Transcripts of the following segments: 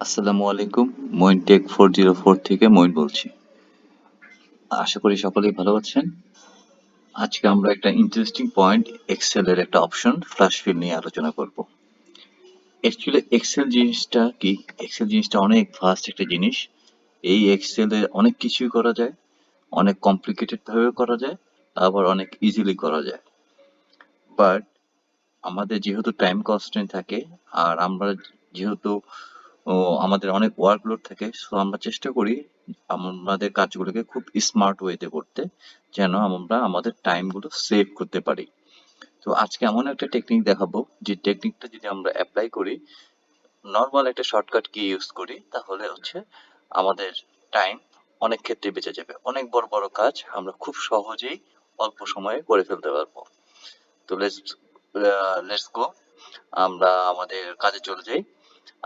আসসালামু আলাইকুম। মইন টেক 404 থেকে মইন বলছি। আশা করি সকলেই ভালো আছেন। আজকে আমরা একটা ইন্টারেস্টিং পয়েন্ট এক্সেল এর একটা অপশন ফ্ল্যাশ ফিল নিয়ে আলোচনা করব। অ্যাকচুয়ালি এক্সেল জিনিসটা কি? এক্সেল জিনিসটা অনেক ফাস্ট একটা জিনিস। এই এক্সেল এ অনেক কিছুই করা যায়, অনেক কমপ্লিকেটেড ভাবেও করা যায়, আবার অনেক ইজিলি করা যায়। বাট আমাদের যেহেতু টাইম কনস্ট্রেন্ট থাকে, আর আমরা যেহেতু আমাদের অনেক ওয়ার্কলোড থাকে, সো আমরা চেষ্টা করি আমাদের কাজগুলোকে খুব স্মার্ট ওয়েতে করতে, যেন আমরা আমাদের টাইমগুলো সেভ করতে পারি। তো আজকে এমন একটা টেকনিক দেখাবো, যে টেকনিকটা যদি আমরা অ্যাপ্লাই করি, নর্মাল একটা শর্টকাট কি ইউজ করি, তাহলে হচ্ছে আমাদের টাইম অনেক ক্ষেত্রে বেঁচে যাবে। অনেক বড় বড় কাজ আমরা খুব সহজেই অল্প সময়ে করে ফেলতে পারবো। তো লেটস গো, আমরা আমাদের কাজে চলে যাই।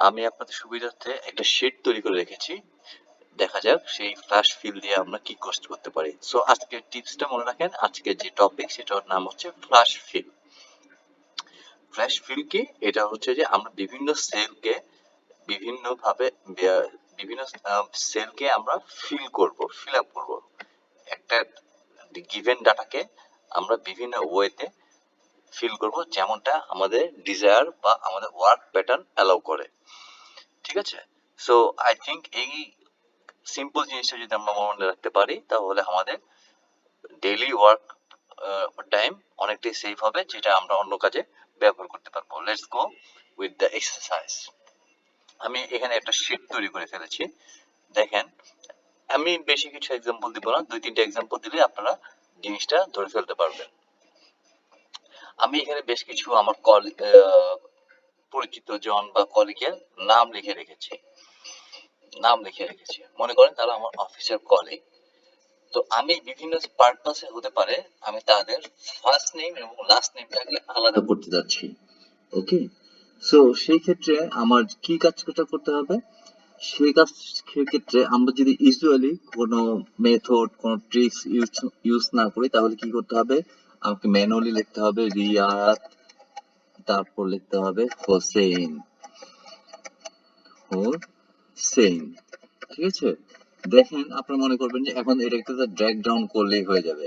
আমি আপনাদের সুবিধার্থে একটা শিট তৈরি করে রেখেছি। দেখা যাক সেই ফ্ল্যাশ ফিল দিয়ে আমরা কি করতে পারি। সো আজকের টিপসটা মনে রাখেন, আজকের যে টপিক সেটার নাম হচ্ছে ফ্ল্যাশ ফিল। ফ্ল্যাশ ফিল কি? এটা হচ্ছে যে আমরা বিভিন্ন সেলকে বিভিন্ন ভাবে বিভিন্ন সেলকে আমরা ফিল আপ করব। একটা গিভেন ডাটাকে আমরা বিভিন্ন ওয়েতে ফিল করব, যেমনটা আমাদের ডিজায়ার বা আমাদের ওয়ার্ক প্যাটার্ন অ্যালাউ করে। ঠিক আছে? সো আই থিঙ্ক এই সিম্পল জিনিসটা যদি আমরা মনে রাখতে পারি, তাহলে আমাদের ডেইলি ওয়ার্ক টাইম অনেকটাই সেভ হবে, যেটা আমরা অন্য কাজে ব্যবহার করতে পারবো। Let's go with the exercise. আমি এখানে একটা শিট তৈরি করে ফেলেছি। দেখেন, আমি বেশি কিছু এক্সাম্পল দিব না, 2-3টা এক্সাম্পল দিলে আপনারা জিনিসটা ধরে ফেলতে পারবেন। আমি এখানে বেশ কিছু আমার পরিচিত জন বা কলিগের নাম লিখে রেখেছি। মনে করেন তারা আমার অফিসের কলিগ। তো আমি বিভিন্ন পারপাসে হতে পারে আমি তাদের ফার্স্ট নেম এবং লাস্ট নেমটাকে আলাদা করতে যাচ্ছি। ওকে, সো সেই ক্ষেত্রে আমার কি কাজটা করতে হবে? সেই কাজ ক্ষেত্রে আমরা যদি ইউজুয়ালি কোনো মেথড, কোনো ট্রিক্স ইউজ না করি, তাহলে কি করতে হবে? আমাকে ম্যানুয়ালি লিখতে হবে রিয়াদ, তারপর লিখতে হবে হোসেন, হোসেন। ঠিক আছে? দেখেন, আপনারা মনে করবেন যে এখন এটা একটু ড্র্যাগ ডাউন করলেই হয়ে যাবে।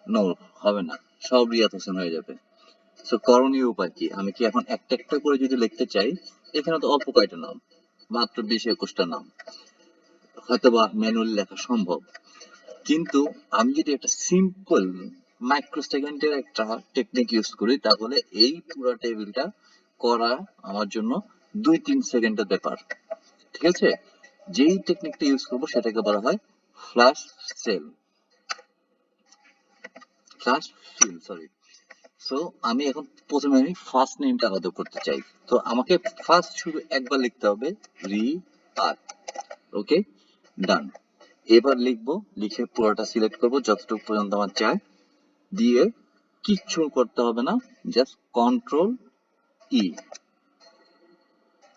নো, হবে না, সব রিয়াদ হোসেন হয়ে যাবে। সো করণীয় উপায় কি? আমি কি এখন একটা একটা করে যদি লিখতে চাই, এখানে তো অল্প কয়টা নাম, মাত্র 20-21টা নাম, হয়তোবা ম্যানুয়ালি লেখা সম্ভব। কিন্তু আমি যদি একটা সিম্পল মাইক্রো সেকেন্ডের একটা টেকনিক ইউজ করি, তাহলে এই পুরো টেবিলটা করা আমার জন্য 2-3 সেকেন্ডের ব্যাপার। ঠিক আছে? যেই টেকনিকটা ইউজ করবো সেটাকে বলা হয় flash cell, flash fill, sorry. So আমি এখন প্রথমে আমি ফার্স্ট নেমটা আলাদা করতে চাই। তো আমাকে ফার্স্ট শুধু একবার লিখতে হবে রি আর। ওকে, ডান। এবার লিখবো, লিখে পুরোটা সিলেক্ট করব যতটুকু পর্যন্ত আমার চাই, দিয়ে কিচ্ছু করতে হবে না, জাস্ট Ctrl+E।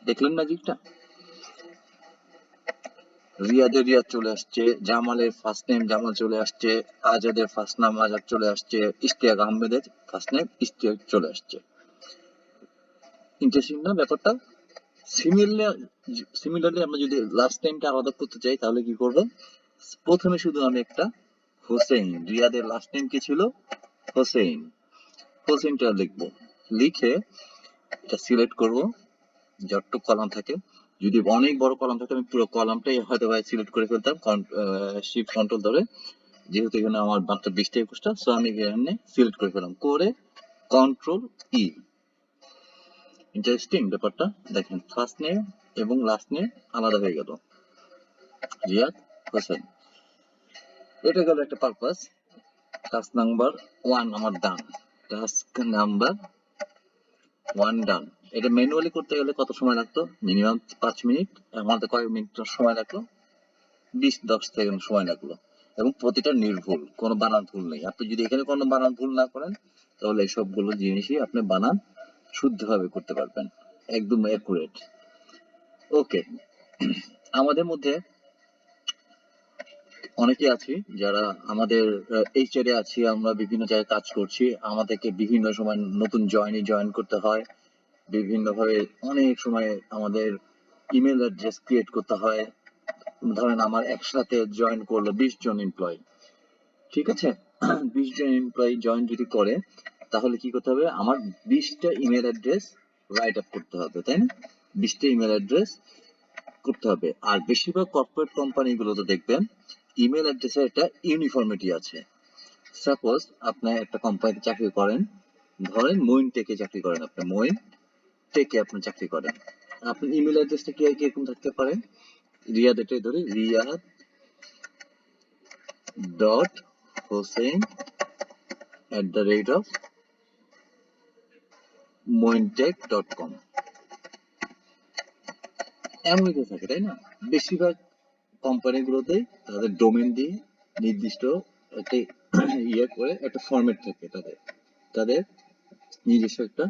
দেখলেন ম্যাজিকটা? রিয়াদের রিয়াদ চলে আসছে, জামালের ফার্স্ট নেম জামাল চলে আসছে, আজাদের ফার্স্ট নাম আজাদ চলে আসছে, ইশতিয়াক আহমেদের ফার্স্ট নেম ইশতিয়াক চলে আসছে। ইন্টারেস্টিং না ব্যাপারটা? সিমিলারলি আমরা যদি লাস্ট নেমটা আলাদা করতে চাই, তাহলে কি করব? প্রথমে শুধু আমি একটা হোসেন, রিয়াদের লাস্ট নেম কি ছিল? হোসেন, হোসেনটা লিখবো। লিখে এটা সিলেক্ট করব, যতটুকু কলাম থাকে। যদি অনেক বড় কলাম থাকে, আমি পুরো কলামটাই হয়তো সিলেক্ট করে ফেলতাম শিফট কন্ট্রোল ধরে। যেহেতু এখানে আমার মাত্র 20-21টা, সো আমি এখানে সিলেক্ট করে ফেলাম, করে Ctrl+E। ইন্টারেস্টিং ব্যাপারটা। দেখেন, ফার্স্ট নেম এবং লাস্ট নেম আলাদা হয়ে গেল, রিয়াদ হোসেন। এটা গেল একটা পারপাস। টাস্ক নাম্বার 1 আমার ডান। টাস্ক নাম্বার 1 ডান। এটা ম্যানুয়ালি করতে গেলে কত সময় লাগতো? Minimum 5 minute. আমাদের কয়েক মিনিট সময় লাগলো? 20-10 সেকেন্ড সময় লাগলো। এবং প্রতিটা নির্ভুল, কোনো বানান ভুল নেই। আপনি যদি এখানে কোনো বানান ভুল না করেন, তাহলে এই সবগুলো জিনিসই আপনি বানান শুদ্ধভাবে করতে পারবেন, একদম অ্যাকুরেট। ওকে, আমাদের মধ্যে অনেকে আছি যারা আমাদের এইচআরে আছি, আমরা বিভিন্ন জায়গায় কাজ করছি, আমাদেরকে বিভিন্ন সময় নতুন জয়েন করতে হয়, বিভিন্ন ভাবে অনেক সময় আমাদের ইমেল অ্যাড্রেস ক্রিয়েট করতে হয়। ধরেন আমার একসাথে জয়েন করলো 20 জন এমপ্লয়ি, ঠিক আছে? 20 জন এমপ্লয়ি জয়েন যদি করে, তাহলে কি করতে হবে? আমার 20টা ইমেল অ্যাড্রেস রাইট আপ করতে হবে, তাই না? 20টা ইমেল অ্যাড্রেস করতে হবে। আর বেশিরভাগ কর্পোরেট কোম্পানিগুলোতে দেখবেন ইমেল অ্যাড্রেসের একটা ইউনিফর্মিটি আছে। সাপোজ আপনি একটা কোম্পানিতে চাকরি করেন, ধরেন মইন টেকে চাকরি করেন, আপনি মইন টেকে আপনি চাকরি করেন, আপনার ইমেল অ্যাড্রেসটা কি কিরকম থাকতে পারে? রিয়াদ, এটাই ধরি, রিয়াদ ডট হোসেন @, mointech.com, এমনই তো থাকে, তাই না? বেশিরভাগ কোম্পানিগুলোতে তাদের ডোমেন দিয়ে নির্দিষ্ট একটা ইয়ে করে একটা ফরম্যাট থাকে, তাদের তাদের নিজস্ব একটা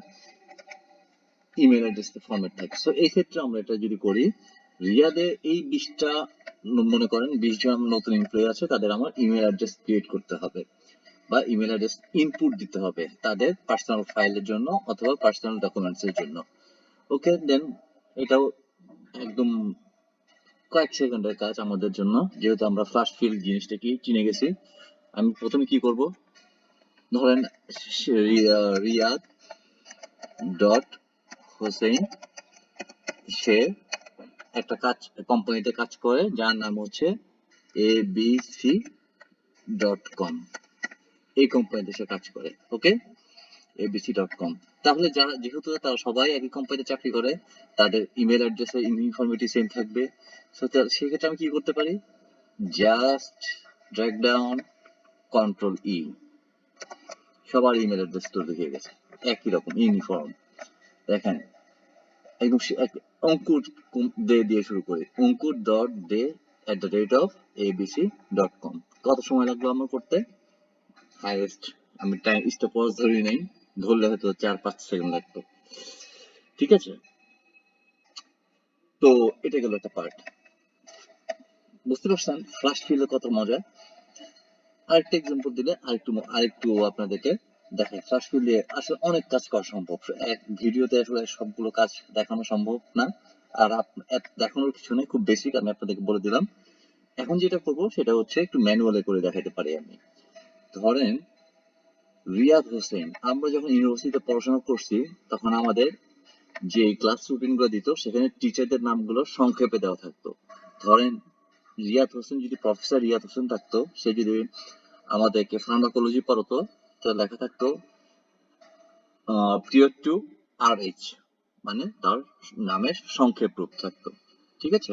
ইমেল অ্যাড্রেস ফরম্যাট থাকে। সো এই ক্ষেত্রে আমরা এটা যদি করি, রিয়াদে এই 20টা, মনে করেন 20 জন নতুন এমপ্লয়ি আছে, তাদের আমার ইমেল অ্যাড্রেস ক্রিয়েট করতে হবে বা ইমেল অ্যাড্রেস ইনপুট দিতে হবে তাদের পার্সোনাল ফাইলের জন্য অথবা পার্সোনাল ডকুমেন্টস এর জন্য। ওকে, দেন এটাও একদম কয়েক সেকেন্ডের কাজ আমাদের জন্য, যেহেতু আমরা ফ্লাশ ফিল জিনিসটা কি চিনে গেছি। আমি প্রথমে কি করব, ধরেন রিয়াদ ডট হোসেন, সে একটা কাজ কোম্পানিতে কাজ করে যার নাম হচ্ছে abc.com, এই কোম্পানিতে সে কাজ করে। ওকে, abc.com। তাহলে যারা, যেহেতু তারা সবাই একই কোম্পানিতে চাকরি করে, তাদের ইমেল অ্যাড্রেসে ইনফরমেটিভ সেম থাকবে। সো সেক্ষেত্রে আমি কি করতে পারি? জাস্ট ড্র্যাগ ডাউন, Ctrl+E, সবার ইমেল অ্যাড্রেস তো দেখে গেছে, একই রকম ইউনিফর্ম। দেখেন একদম অঙ্কুর দে দিয়ে শুরু করি, অঙ্কুর ডট দে @abc.com। কত সময় লাগলো আমার করতে? হাইয়েস্ট, আমি টাইম স্টপওয়াচ ধরি নাই, ধরলে হয়তো 4-5 সেকেন্ড লাগতো। ঠিক আছে, তো এটা গেল একটা পার্ট। বুঝতে পারছেন ফ্লাশ ফিলে কত মজা? আরেকটা এক্সাম্পল দিলে আরেকটু আপনাদেরকে দেখাই। ফ্লাশ ফিল দিয়ে আসলে অনেক কাজ করা সম্ভব, এক ভিডিওতে আসলে সবগুলো কাজ দেখানো সম্ভব না। আর দেখানোর কিছু নেই, খুব বেসিক আমি আপনাদেরকে বলে দিলাম। এখন যেটা করবো সেটা হচ্ছে একটু ম্যানুয়ালে করে দেখাতে পারি আমি। ধরেন রিয়াদ হোসেন, আমরা যখন ইউনিভার্সিটিতে পড়াশোনা করছি তখন আমাদের যে ক্লাস রুটিন গুলো দিত সেখানে টিচারদের নামগুলো সংক্ষেপে দেওয়া থাকতো। ধরেন রিয়াদ হোসেন যদি প্রফেসর রিয়াদ হোসেন থাকতো, সে যদি আমাদেরকে ফার্মাকোলজি পড়াতো, তো লেখা থাকতো পিরিয়ড 2 RH, মানে তার নামের সংক্ষেপ রূপ থাকতো। ঠিক আছে,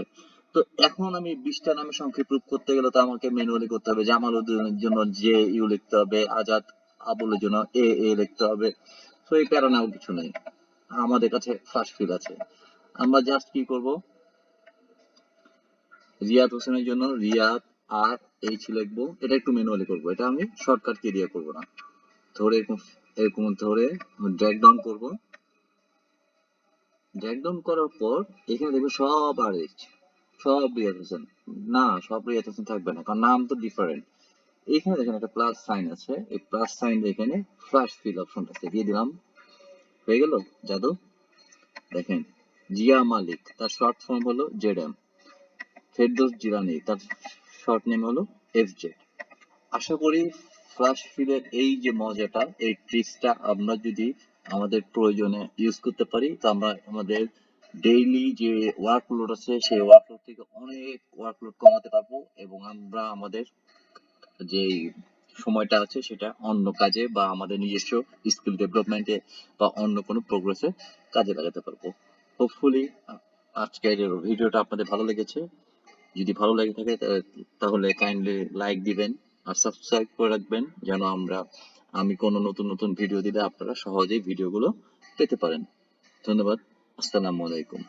তো এখন আমি 20টা নামের সংক্ষেপ রূপ করতে গেলে তো আমাকে ম্যানুয়ালি করতে হবে। জামাল উদ্দিনের জন্য JU লিখতে হবে, আজাদ আবুলের জন্য AA লিখতে হবে। তো এই প্যারা নেওয়ার কিছু নেই, আমাদের কাছে ফ্লাশ ফিল আছে। আমরা জাস্ট কি করব, রিয়াদ হোসেনের জন্য রিয়াদ RH লিখবো, এটা একটু ম্যানুয়ালি করবো, এটা আমি শর্টকাট কি দিয়ে করবো না। ধরে এরকম ধরে ড্র্যাগ ডাউন করবো, ড্র্যাগ ডাউন করার পর এখানে দেখবো সব RH, সব রিয়াদ হোসেন। না, সব রিয়াদ হোসেন থাকবে না, কারণ নাম তো ডিফারেন্ট। এখানে দেখেন একটা প্লাস সাইন আছে, এই প্লাস সাইন এখানে ফ্লাশ ফিল অপশনটা দিয়ে দিলাম, হয়ে গেল জাদু। দেখেন জিয়া মালিক, তার শর্ট ফর্ম হলো ZM, ফেরদৌস জিলানী, তার শর্ট নেম হলো FJ। আশা করি ফ্লাশ ফিলের এই যে মজাটা, এই ট্রিক্সটা আমরা যদি আমাদের প্রয়োজনে ইউজ করতে পারি, তো আমরা আমাদের ডেইলি যে ওয়ার্কলোড আছে সেই ওয়ার্কলোড থেকে অনেক ওয়ার্কলোড কমাতে পারবো, এবং আমরা আমাদের যে সময়টা আছে সেটা অন্য কাজে বা আমাদের নিজস্ব স্কিল ডেভেলপমেন্টে বা অন্য কোনো প্রোগ্রেসে কাজে লাগাতে পারবো। হোপফুলি আজকের ভিডিওটা আপনাদের ভালো লেগেছে। যদি ভালো লেগে থাকে তাহলে কাইন্ডলি লাইক দিবেন আর সাবস্ক্রাইব করে রাখবেন, যেন আমি কোনো নতুন নতুন ভিডিও দিলে আপনারা সহজেই ভিডিওগুলো পেতে পারেন। ধন্যবাদ, আসসালামু আলাইকুম।